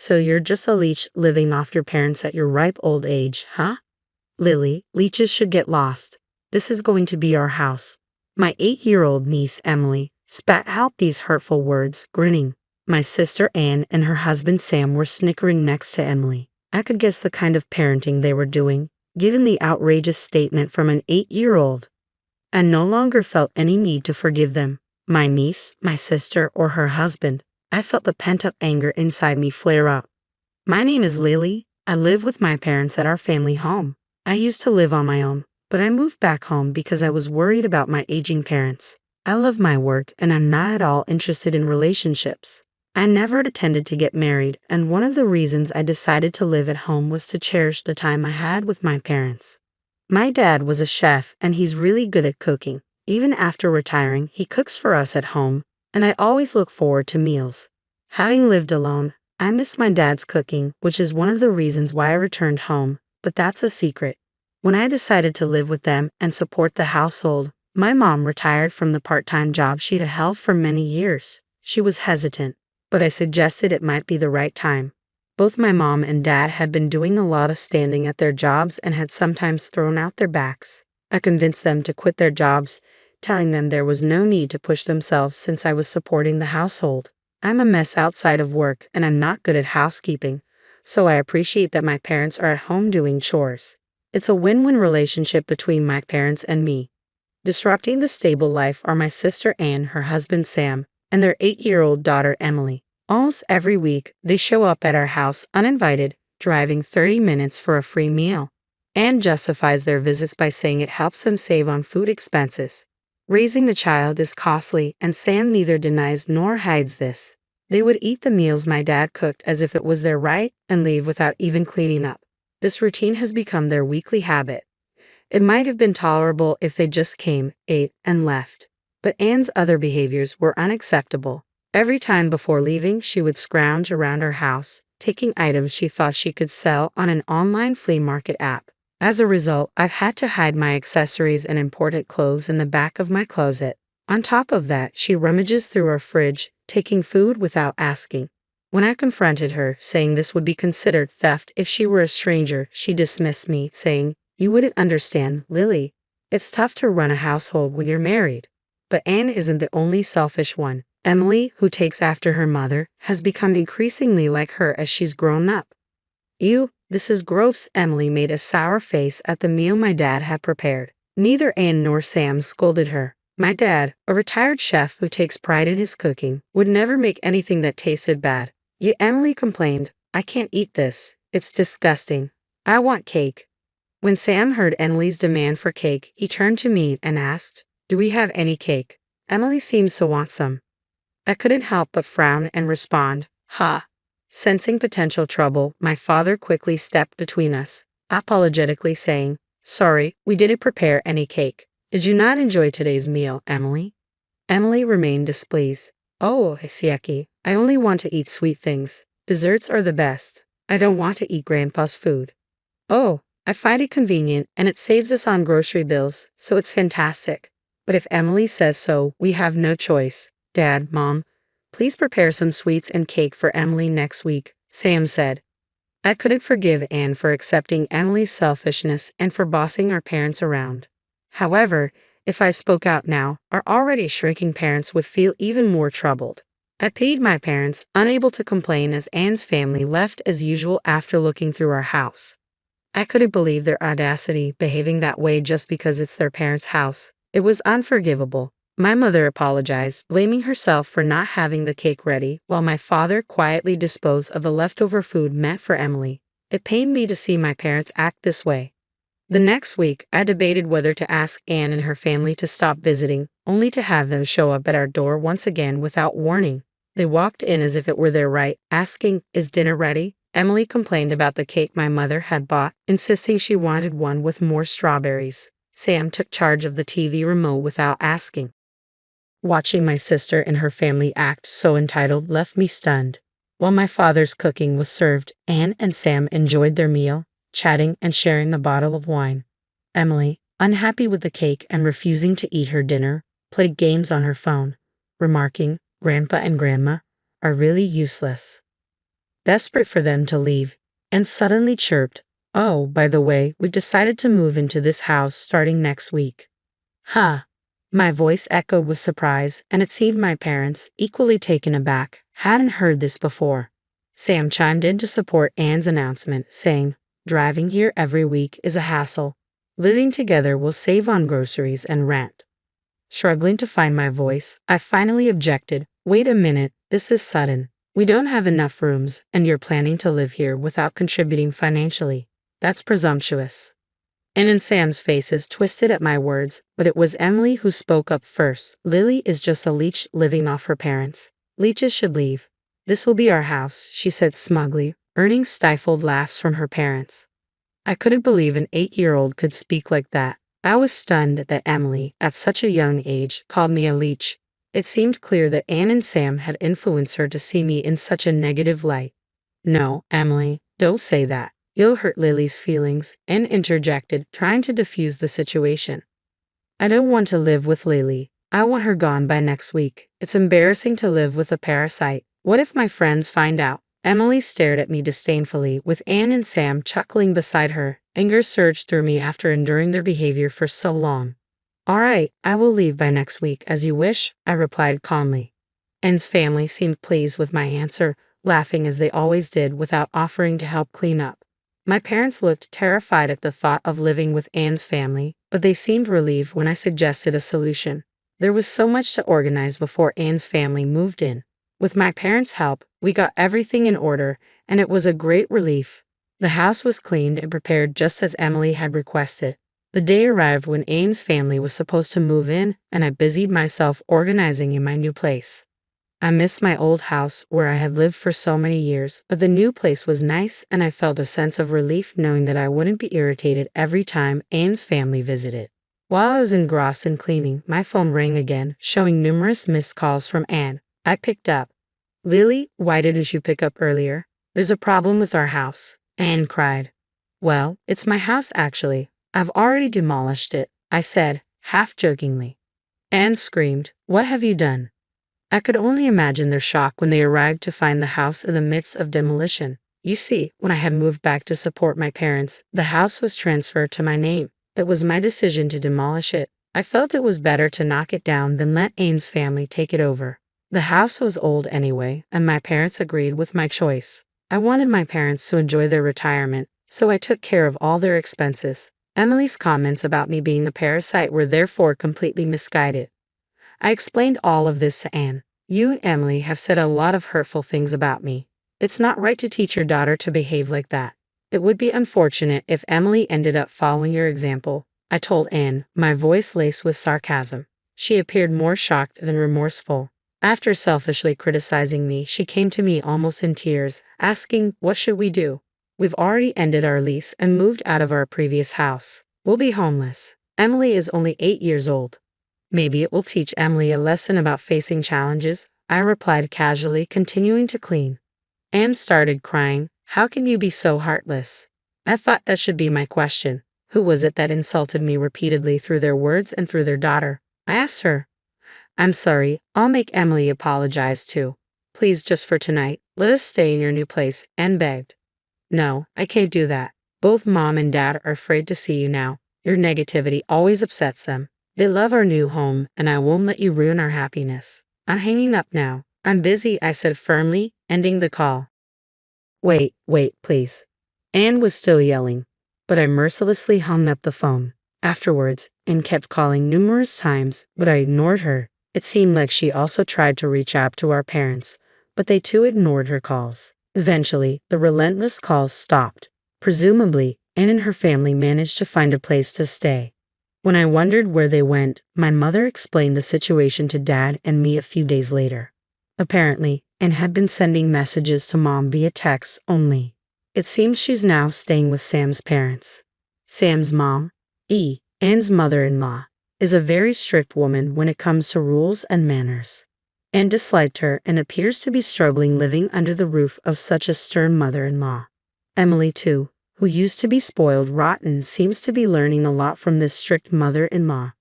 So you're just a leech living off your parents at your ripe old age, huh? Lily, leeches should get lost. This is going to be our house. My 8-year-old niece, Emily, spat out these hurtful words, grinning. My sister Anne and her husband Sam were snickering next to Emily. I could guess the kind of parenting they were doing, given the outrageous statement from an 8-year-old. I no longer felt any need to forgive them, my niece, my sister, or her husband. I felt the pent-up anger inside me flare up. My name is Lily. I live with my parents at our family home. I used to live on my own, but I moved back home because I was worried about my aging parents. I love my work and I'm not at all interested in relationships. I never intended to get married, and one of the reasons I decided to live at home was to cherish the time I had with my parents. My dad was a chef and he's really good at cooking. Even after retiring, he cooks for us at home, and I always look forward to meals. Having lived alone, I miss my dad's cooking, which is one of the reasons why I returned home, but that's a secret. When I decided to live with them and support the household, my mom retired from the part-time job she had held for many years. She was hesitant, but I suggested it might be the right time. Both my mom and dad had been doing a lot of standing at their jobs and had sometimes thrown out their backs. I convinced them to quit their jobs, telling them there was no need to push themselves since I was supporting the household. I'm a mess outside of work and I'm not good at housekeeping, so I appreciate that my parents are at home doing chores. It's a win-win relationship between my parents and me. Disrupting the stable life are my sister Anne, her husband Sam, and their 8-year-old daughter Emily. Almost every week, they show up at our house uninvited, driving 30 minutes for a free meal. Anne justifies their visits by saying it helps them save on food expenses. Raising a child is costly, and Sam neither denies nor hides this. They would eat the meals my dad cooked as if it was their right and leave without even cleaning up. This routine has become their weekly habit. It might have been tolerable if they just came, ate, and left. But Anne's other behaviors were unacceptable. Every time before leaving, she would scrounge around her house, taking items she thought she could sell on an online flea market app. As a result, I've had to hide my accessories and imported clothes in the back of my closet. On top of that, she rummages through our fridge, taking food without asking. When I confronted her, saying this would be considered theft if she were a stranger, she dismissed me, saying, "You wouldn't understand, Lily. It's tough to run a household when you're married." But Anne isn't the only selfish one. Emily, who takes after her mother, has become increasingly like her as she's grown up. "Ew, this is gross." Emily made a sour face at the meal my dad had prepared. Neither Anne nor Sam scolded her. My dad, a retired chef who takes pride in his cooking, would never make anything that tasted bad. Yet Emily complained, "I can't eat this. It's disgusting. I want cake." When Sam heard Emily's demand for cake, he turned to me and asked, "Do we have any cake? Emily seems to want some." I couldn't help but frown and respond, "Ha." Sensing potential trouble, my father quickly stepped between us, apologetically saying, "Sorry, we didn't prepare any cake. Did you not enjoy today's meal, Emily?" Emily remained displeased. "Oh, Sieki, I only want to eat sweet things. Desserts are the best. I don't want to eat Grandpa's food." "Oh, I find it convenient and it saves us on grocery bills, so it's fantastic. But if Emily says so, we have no choice." "Dad, Mom, please prepare some sweets and cake for Emily next week," Sam said. I couldn't forgive Anne for accepting Emily's selfishness and for bossing our parents around. However, if I spoke out now, our already shrinking parents would feel even more troubled. I pitied my parents, unable to complain as Anne's family left as usual after looking through our house. I couldn't believe their audacity behaving that way just because it's their parents' house. It was unforgivable. My mother apologized, blaming herself for not having the cake ready, while my father quietly disposed of the leftover food meant for Emily. It pained me to see my parents act this way. The next week, I debated whether to ask Anne and her family to stop visiting, only to have them show up at our door once again without warning. They walked in as if it were their right, asking, "Is dinner ready?" Emily complained about the cake my mother had bought, insisting she wanted one with more strawberries. Sam took charge of the TV remote without asking. Watching my sister and her family act so entitled left me stunned. While my father's cooking was served, Anne and Sam enjoyed their meal, chatting and sharing a bottle of wine. Emily, unhappy with the cake and refusing to eat her dinner, played games on her phone, remarking, "Grandpa and Grandma are really useless." desperate for them to leave, and suddenly chirped, "Oh, by the way, we've decided to move into this house starting next week." Huh. My voice echoed with surprise, and it seemed my parents, equally taken aback, hadn't heard this before. Sam chimed in to support Anne's announcement, saying, "Driving here every week is a hassle. Living together will save on groceries and rent." Struggling to find my voice, I finally objected. "Wait a minute, this is sudden. We don't have enough rooms, and you're planning to live here without contributing financially. That's presumptuous." Anne and Sam's faces twisted at my words, but it was Emily who spoke up first. "Lily is just a leech living off her parents. Leeches should leave. This will be our house," she said smugly, earning stifled laughs from her parents. I couldn't believe an 8-year-old could speak like that. I was stunned that Emily, at such a young age, called me a leech. It seemed clear that Anne and Sam had influenced her to see me in such a negative light. "No, Emily, don't say that. You'll hurt Lily's feelings," Anne interjected, trying to defuse the situation. "I don't want to live with Lily. I want her gone by next week. It's embarrassing to live with a parasite. What if my friends find out?" Emily stared at me disdainfully, with Anne and Sam chuckling beside her. Anger surged through me after enduring their behavior for so long. "All right, I will leave by next week, as you wish," I replied calmly. Anne's family seemed pleased with my answer, laughing as they always did without offering to help clean up. My parents looked terrified at the thought of living with Anne's family, but they seemed relieved when I suggested a solution. There was so much to organize before Anne's family moved in. With my parents' help, we got everything in order, and it was a great relief. The house was cleaned and prepared just as Emily had requested. The day arrived when Anne's family was supposed to move in, and I busied myself organizing in my new place. I missed my old house where I had lived for so many years, but the new place was nice, and I felt a sense of relief knowing that I wouldn't be irritated every time Anne's family visited. While I was engrossed in cleaning, my phone rang again, showing numerous missed calls from Anne. I picked up. "Lily, why didn't you pick up earlier? There's a problem with our house," Anne cried. "Well, it's my house actually. I've already demolished it," I said, half jokingly. Anne screamed, "What have you done?" I could only imagine their shock when they arrived to find the house in the midst of demolition. You see, when I had moved back to support my parents, the house was transferred to my name. It was my decision to demolish it. I felt it was better to knock it down than let Anne's family take it over. The house was old anyway, and my parents agreed with my choice. I wanted my parents to enjoy their retirement, so I took care of all their expenses. Emily's comments about me being a parasite were therefore completely misguided. I explained all of this to Anne. "You and Emily have said a lot of hurtful things about me. It's not right to teach your daughter to behave like that. It would be unfortunate if Emily ended up following your example," I told Anne, my voice laced with sarcasm. She appeared more shocked than remorseful. After selfishly criticizing me, she came to me almost in tears, asking, "What should we do? We've already ended our lease and moved out of our previous house. We'll be homeless. Emily is only 8 years old." "Maybe it will teach Emily a lesson about facing challenges," I replied casually, continuing to clean. Anne started crying. "How can you be so heartless?" I thought that should be my question. Who was it that insulted me repeatedly through their words and through their daughter? I asked her. "I'm sorry, I'll make Emily apologize too. Please, just for tonight, let us stay in your new place," Anne begged. "No, I can't do that. Both Mom and Dad are afraid to see you now. Your negativity always upsets them. They love our new home, and I won't let you ruin our happiness. I'm hanging up now. I'm busy," I said firmly, ending the call. Wait, please." Anne was still yelling, but I mercilessly hung up the phone. Afterwards, Anne kept calling numerous times, but I ignored her. It seemed like she also tried to reach out to our parents, but they too ignored her calls. Eventually, the relentless calls stopped. Presumably, Anne and her family managed to find a place to stay. When I wondered where they went, my mother explained the situation to Dad and me a few days later. Apparently, Anne had been sending messages to Mom via text only. It seems she's now staying with Sam's parents. Sam's mom, Anne's mother-in-law, is a very strict woman when it comes to rules and manners. Anne disliked her and appears to be struggling living under the roof of such a stern mother-in-law. Emily, too, who used to be spoiled rotten, seems to be learning a lot from this strict mother-in-law.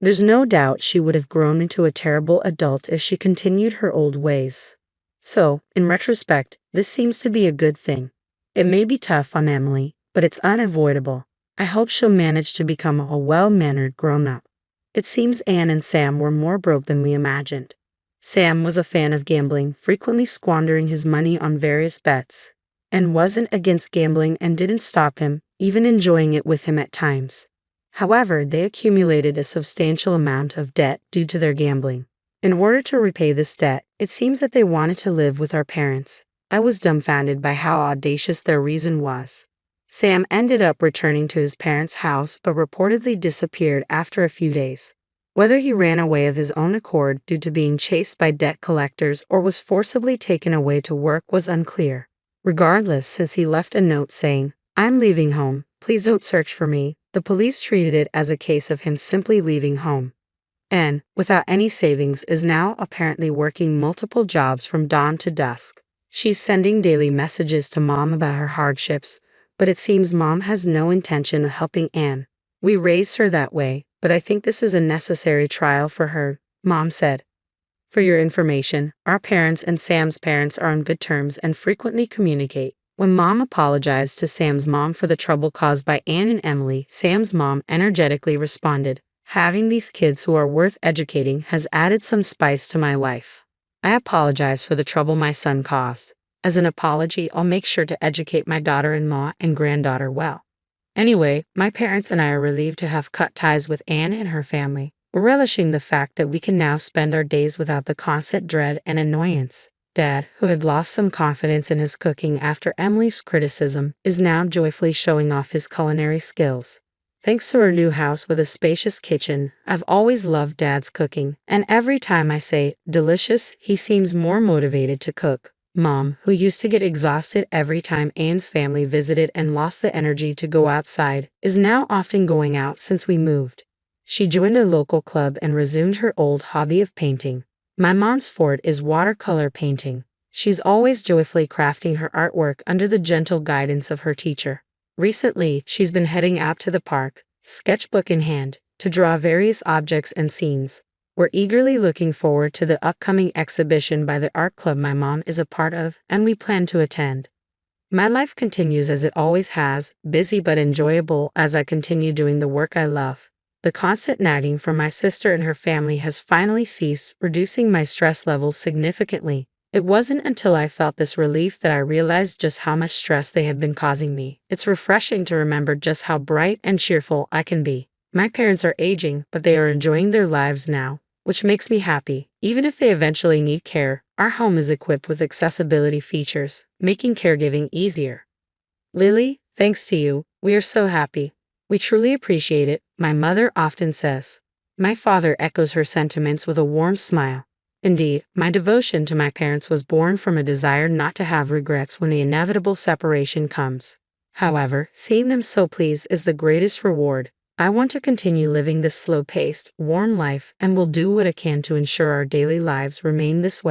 There's no doubt she would have grown into a terrible adult if she continued her old ways. So, in retrospect, this seems to be a good thing. It may be tough on Emily, but it's unavoidable. I hope she'll manage to become a well-mannered grown-up. It seems Anne and Sam were more broke than we imagined. Sam was a fan of gambling, frequently squandering his money on various bets, and wasn't against gambling and didn't stop him, even enjoying it with him at times. However, they accumulated a substantial amount of debt due to their gambling. In order to repay this debt, it seems that they wanted to live with our parents. I was dumbfounded by how audacious their reason was. Sam ended up returning to his parents' house but reportedly disappeared after a few days. Whether he ran away of his own accord due to being chased by debt collectors or was forcibly taken away to work was unclear. Regardless, since he left a note saying, "I'm leaving home, please don't search for me," the police treated it as a case of him simply leaving home. And, without any savings, is now apparently working multiple jobs from dawn to dusk. She's sending daily messages to Mom about her hardships, but it seems Mom has no intention of helping Anne. "We raised her that way, but I think this is a necessary trial for her," Mom said. For your information, our parents and Sam's parents are on good terms and frequently communicate. When Mom apologized to Sam's mom for the trouble caused by Anne and Emily, Sam's mom energetically responded, "Having these kids who are worth educating has added some spice to my life. I apologize for the trouble my son caused. As an apology, I'll make sure to educate my daughter-in-law and granddaughter well." Anyway, my parents and I are relieved to have cut ties with Anne and her family. We're relishing the fact that we can now spend our days without the constant dread and annoyance. Dad, who had lost some confidence in his cooking after Emily's criticism, is now joyfully showing off his culinary skills. Thanks to our new house with a spacious kitchen, I've always loved Dad's cooking, and every time I say delicious, he seems more motivated to cook. Mom, who used to get exhausted every time Anne's family visited and lost the energy to go outside, is now often going out since we moved. She joined a local club and resumed her old hobby of painting. My mom's forte is watercolor painting. She's always joyfully crafting her artwork under the gentle guidance of her teacher. Recently, she's been heading out to the park, sketchbook in hand, to draw various objects and scenes. We're eagerly looking forward to the upcoming exhibition by the art club my mom is a part of, and we plan to attend. My life continues as it always has, busy but enjoyable as I continue doing the work I love. The constant nagging from my sister and her family has finally ceased, reducing my stress levels significantly. It wasn't until I felt this relief that I realized just how much stress they had been causing me. It's refreshing to remember just how bright and cheerful I can be. My parents are aging, but they are enjoying their lives now, which makes me happy. Even if they eventually need care, our home is equipped with accessibility features, making caregiving easier. Lily, thanks to you, we are so happy. We truly appreciate it, my mother often says. My father echoes her sentiments with a warm smile. Indeed, my devotion to my parents was born from a desire not to have regrets when the inevitable separation comes. However, seeing them so pleased is the greatest reward. I want to continue living this slow-paced, warm life and will do what I can to ensure our daily lives remain this way.